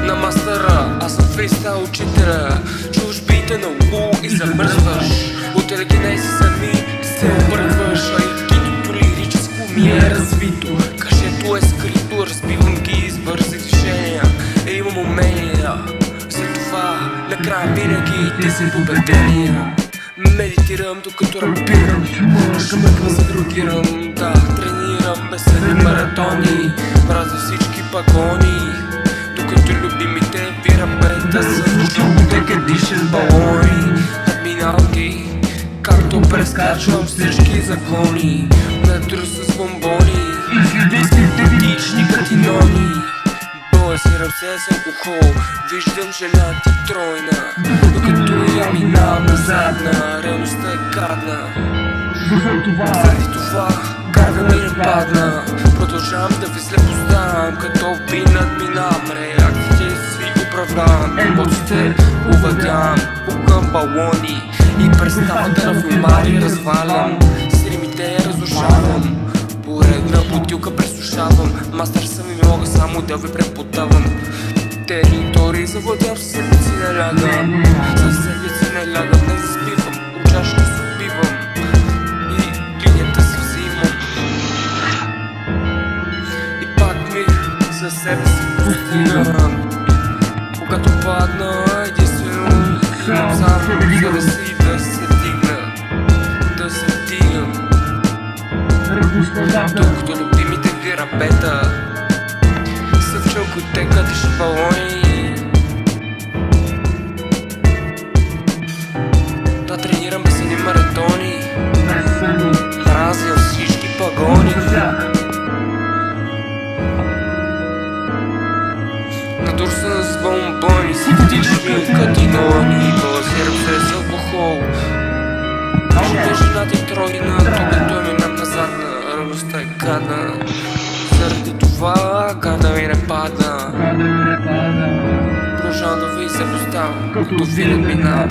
на мастера, аз съм фристайл учителя. Чуваш бита на лу и замръзваш. От телекинези сами се объркваш. А и киното лирическо ми е развито. Кашето е скрито, разбивам ги с бързи движения. Имам умения, след това накрая винаги ти си победения. Медитирам докато рапирам, шумъква се другирам. Да, тренирам безсъдни маратони, празя всички пагони, докато любимите ви рапета са чулите кадишен балони. Надминавам ги, както прескачвам всички закони. Натру с бомбони и синтетични катинони. Балансирам се с алкохол, виждам жена ти тройна, докато я минавам назадна, реалността е гадна. Заради това гарда ми не падна. Продължавам да ви слепоставам, като ви надминавам. Реакциите си управлявам, емоциите увладявам. Пукам балони и представата на филмари развалям. С римите разрушавам, поредна бутилка пресушавам. Мастер съм и мога само да ви преподавам. Територии завладявам, със себе си не лягам. Със себе си не лягам, не заспивам, от чашка се убивам и линията си взимам. И пак ми със себе си постигам. Когато падна, единствено имам само себе си да се дигна, да се дигам. Докато любимите ви рапета са в челкотека, дишат балони. Да тренирам безсъдни маратони, мразя всички пагони. Надурсана с бомбони, синтетични катинони. Балансирам се с алкохол, виждам жена ти тройна, докато минам назадна. Реалността е гадна, заради това гарда ми не падна. Продължавам да ви се поставям, като ви надминавам.